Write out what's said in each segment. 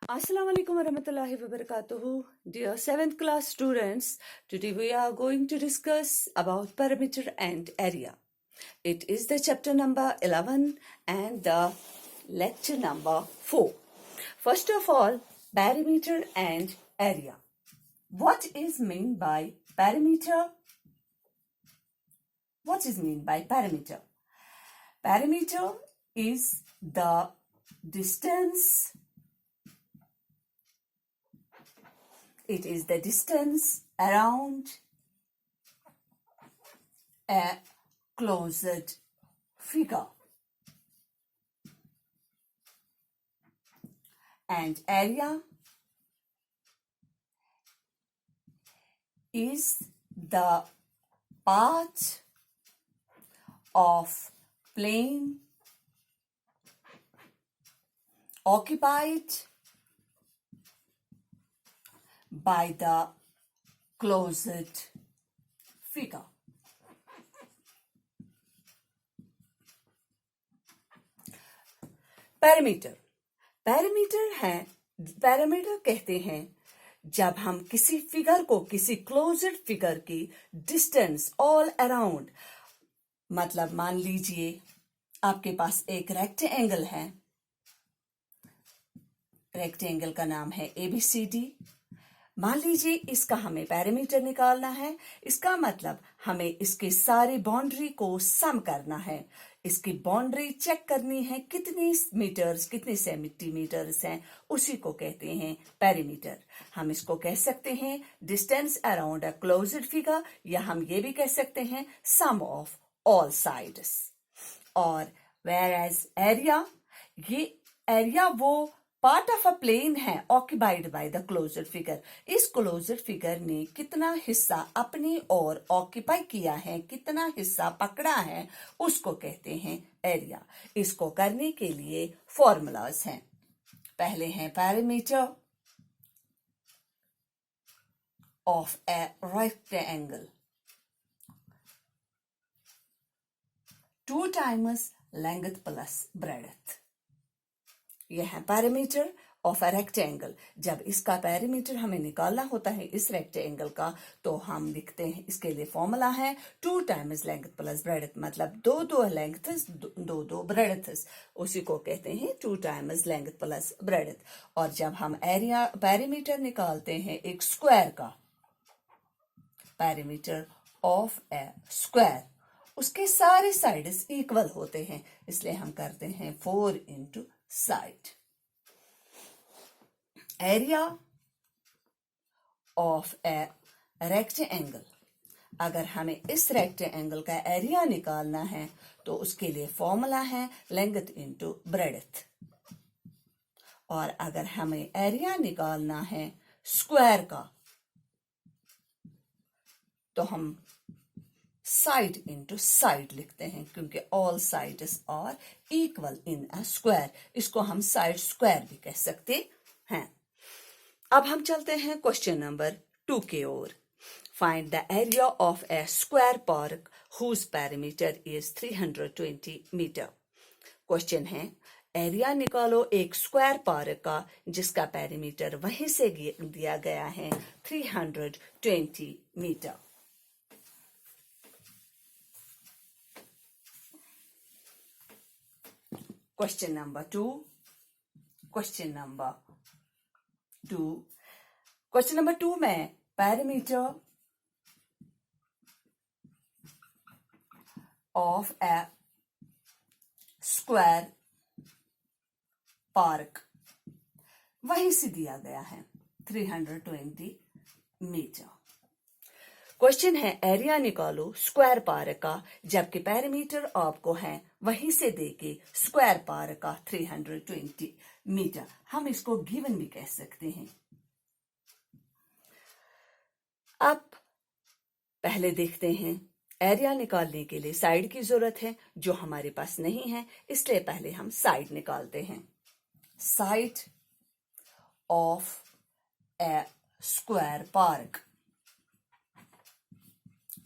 Assalamu alaikum warahmatullahi wabarakatuh. Dear 7th class students, today we are going to discuss about perimeter and area. It is the chapter number 11 and the lecture number 4. First of all, perimeter and area. What is meant by perimeter? What is meant by perimeter? Perimeter is the distance. It is the distance around a closed figure. And area is the part of plane occupied by the closed figure. Parameter parameter कहते हैं जब हम किसी figure को किसी closed figure की distance all around, मतलब मान लीजिए आपके पास एक रेक्टेंगल है, रेक्टेंगल का नाम है ABCD। मान लीजिए इसका हमें पैरामीटर निकालना है। इसका मतलब हमें इसके सारी बाउंड्री को सम करना है, इसकी बाउंड्री चेक करनी है, कितनी मीटर्स कितने सेंटीमीटर्स हैं, उसी को कहते हैं पेरीमीटर। हम इसको कह सकते हैं distance around a closed figure, या हम ये भी कह सकते हैं सम ऑफ ऑल साइड्स। और वेयर एज एरिया, ये एरिया वो पार्ट ऑफ अ प्लेन है occupied by the closed figure. इस क्लोज्ड फिगर ने कितना हिस्सा अपनी ओर ऑक्यूपाई किया है, कितना हिस्सा पकड़ा है, उसको कहते हैं एरिया। इसको करने के लिए फॉर्मूलाज हैं। पहले है parameter of a rectangle 2 times length plus breadth. यह है पैरामीटर ऑफ अ रेक्टेंगल। जब इसका पैरामीटर हमें निकालना होता है इस रेक्टेंगल का, तो हम लिखते हैं, इसके लिए फॉर्मूला है 2 times लेंथ प्लस ब्रेड्थ, मतलब दो लेंथ्स दो ब्रेड्थ्स, उसी को कहते हैं 2 times लेंथ प्लस ब्रेड्थ। और जब हम एरिया पैरामीटर निकालते हैं एक स्क्वायर का, पैरामीटर ऑफ ए स्क्वायर, उसके सारे साइड्स इक्वल होते हैं, इसलिए हम करते हैं 4 into side. Area of a rectangle, अगर हमें इस रेक्टेंगल का एरिया निकालना है तो उसके लिए फॉर्मूला है लेंथ इनटू ब्रेड्थ। और अगर हमें एरिया निकालना है स्क्वायर का, तो हम साइड इंटू साइड लिखते हैं, क्योंकि all sides are equal in a square. इसको हम साइड स्क्वायर भी कह सकते हैं। अब हम चलते हैं क्वेश्चन नंबर 2 की ओर। Find the area of a square park whose parameter is 320 metre. Question है एरिया निकालो एक स्क्वायर पार्क का जिसका पैरामीटर वहीं से दिया गया है 320 metre. Question number 2. Question number 2 में parameter of a square park वहीं से दिया गया है 320 मीटर। क्वेश्चन है एरिया निकालो स्क्वायर पार्क का, जबकि पैरामीटर आपको है वहीं से देके स्क्वायर पार्क का 320 मीटर। हम इसको गिवन भी कह सकते हैं। अब पहले देखते हैं, एरिया निकालने के लिए साइड की जरूरत है जो हमारे पास नहीं है, इसलिए पहले हम साइड निकालते हैं। Side of a square park,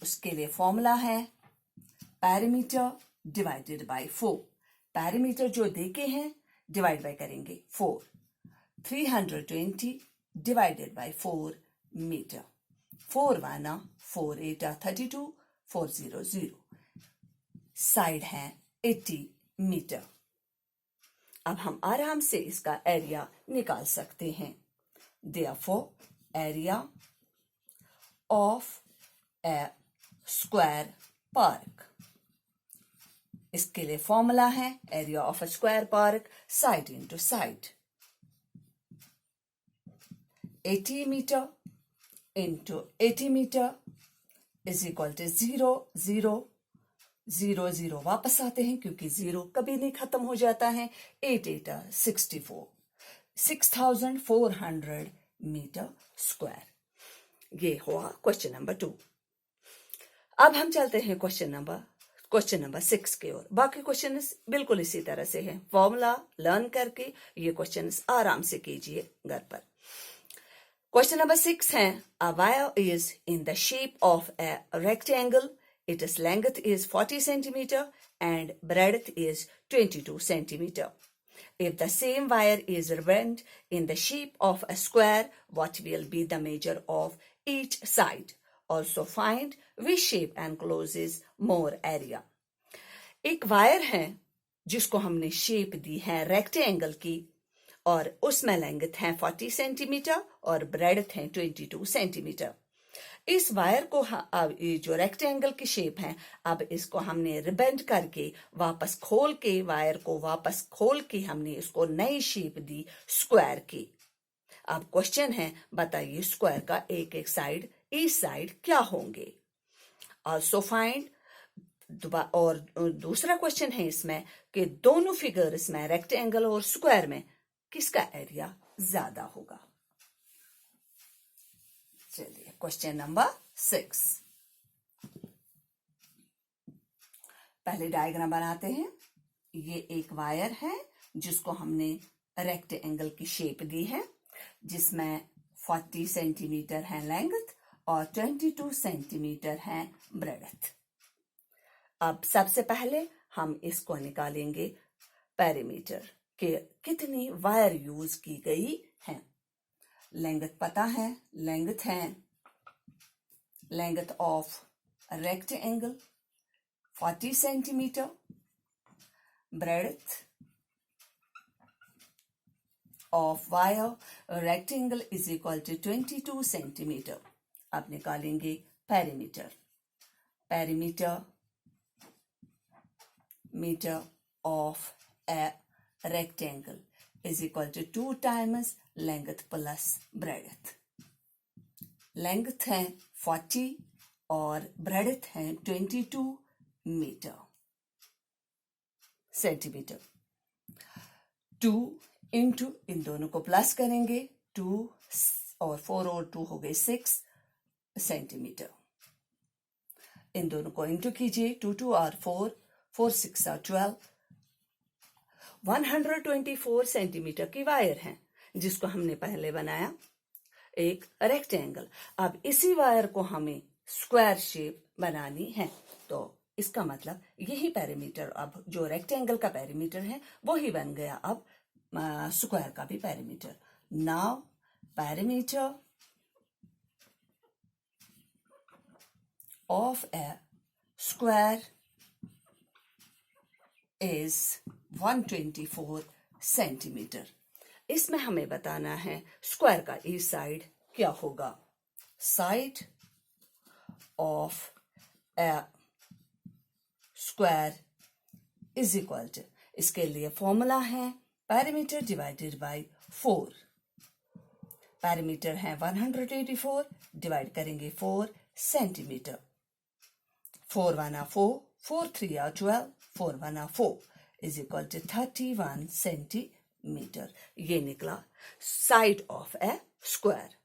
उसके लिए फॉर्मूला है पैरामीटर डिवाइडेड बाय 4। पैरामीटर जो देके हैं डिवाइड बाय करेंगे 4। 320 divided by 4 meter. 4 1 4 8 32 400. साइड है 80 मीटर. अब हम आराम से इसका एरिया निकाल सकते हैं. Therefore, area of a square park. इसके लिए फॉर्मूला है area of a square park side into side. 80 metre into 80 metre is equal to 0 0 0 0 वापस आते हैं क्योंकि 0 कभी नहीं खत्म हो जाता है. 8 8 64 6400 मीटर स्क्वायर. ये हुआ क्वेश्चन नंबर 2. अब हम चलते हैं क्वेश्चन नंबर 6 की ओर. बाकी क्वेश्चन बिल्कुल इसी तरह से हैं. फॉर्मूला लर्न करके ये क्वेश्चन आराम से कीजिए घर पर. क्वेश्चन नंबर 6 है. A wire is in the shape of a rectangle. Its length is 40 centimeter and breadth is 22 centimeter. If the same wire is bent in the shape of a square, what will be the measure of each side? Also find which shape encloses more area. एक wire है जिसको हमने shape दी है rectangle की और उसमें length है 40 centimetre और ब्रेडथ है 22 सेंटीमीटर. इस वायर को अब ये जो रेक्टेंगल की शेप है, अब इसको हमने रिबेंड करके वापस खोल के वायर को वापस खोल के हमने इसको नई शेप दी स्क्वायर की. अब क्वेश्चन है बताइए स्क्वायर का एक एक साइड ईच साइड क्या होंगे. Also find. और दूसरा क्वेश्चन है इसमें कि दोनों फिगर्स में रेक्टेंगल और स्क्वायर में किसका एरिया ज्यादा होगा. चलिए क्वेश्चन नंबर 6. पहले डायग्राम बनाते हैं. ये एक वायर है जिसको हमने रेक्टेंगल की शेप दी है जिसमें 40 सेंटीमीटर है लेंथ और 22 सेंटीमीटर है ब्रेडथ. अब सबसे पहले हम इसको निकालेंगे पेरीमीटर के कितनी वायर यूज की गई है. लेंथ पता है. Length of rectangle 40 centimetre. Breadth of wire rectangle is equal to 22 centimetre. अब निकालेंगे perimeter. Metre of a rectangle is equal to 2 times length plus breadth. Length है 40 और ब्रेडथ है 22 मीटर सेंटीमीटर. 2 इंटू इन दोनों को प्लस करेंगे. 2 और 4 और 2 हो गए 6 सेंटीमीटर. इन दोनों को इंटू कीजिए. 2 2 और 4 4 6 और 12. 124 सेंटीमीटर की वायर है जिसको हमने पहले बनाया एक रेक्टेंगल. अब इसी वायर को हमें स्क्वायर शेप बनानी है तो इसका मतलब यही पेरीमीटर, अब जो रेक्टेंगल का पेरीमीटर है वो ही बन गया अब स्क्वायर का भी perimeter. Now perimeter of a square is 124 centimetre. इसमें हमें बताना है स्क्वायर का ईच साइड क्या होगा. Side of a square is equal to, इसके लिए फॉर्मूला है पेरीमीटर डिवाइडेड बाय 4. पेरीमीटर है 184, डिवाइड करेंगे 4 centimetre. 4 1 4 4 3 12 4 1 4 is equal to 31 centimetre. ये निकला साइड ऑफ ए स्क्वायर.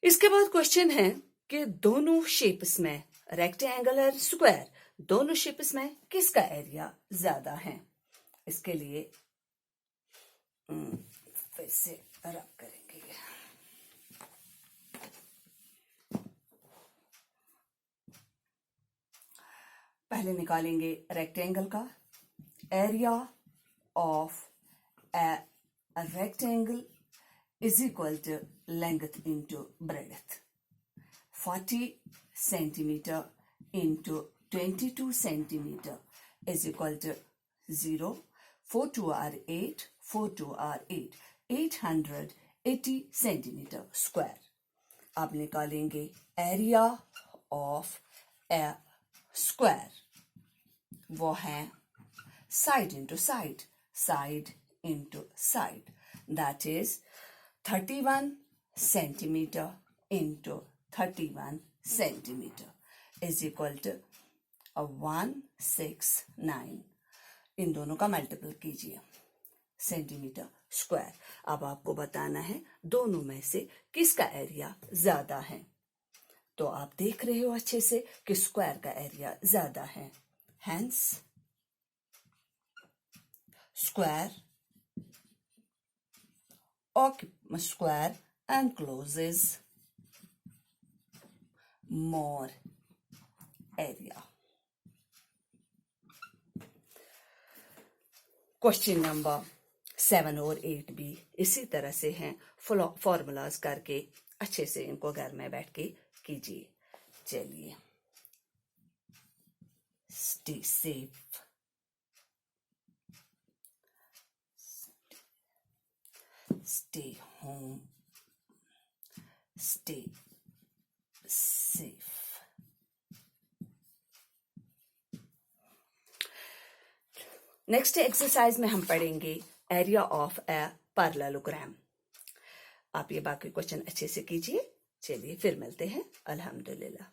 इसके बाद क्वेश्चन है कि दोनों शेप्स में रेक्टेंगल और स्क्वायर दोनों शेप्स में किसका एरिया ज्यादा है. इसके लिए फिर से रब करेंगे. पहले निकालेंगे रेक्टेंगल का area of A a rectangle is equal to length into breadth. 40 centimeter into 22 centimeter is equal to 0. 4 2 are 8, 4 2 are 8, 880 centimeter square. अब निकालेंगे एरिया ऑफ ए स्क्वायर, वो है side into side, side into side. That is 31 centimeter into 31 centimeter is equal to 169. इन दोनों का multiple कीजिए, centimetre square. अब आपको बताना है दोनों में से किसका एरिया ज्यादा है. तो आप देख रहे हो अच्छे से कि स्क्वायर का एरिया ज्यादा है. Hence square encloses more area. Question number 7 और 8 भी इसी तरह से हैं. फॉर्मूलाज करके अच्छे से इनको घर में बैठ के कीजिए. चलिए, stay safe, stay home, stay safe. Next exercise में हम पढ़ेंगे एरिया ऑफ ए पैरेललोग्राम. आप ये बाकी क्वेश्चन अच्छे से कीजिए. चलिए फिर मिलते हैं. अल्हम्दुलिल्लाह.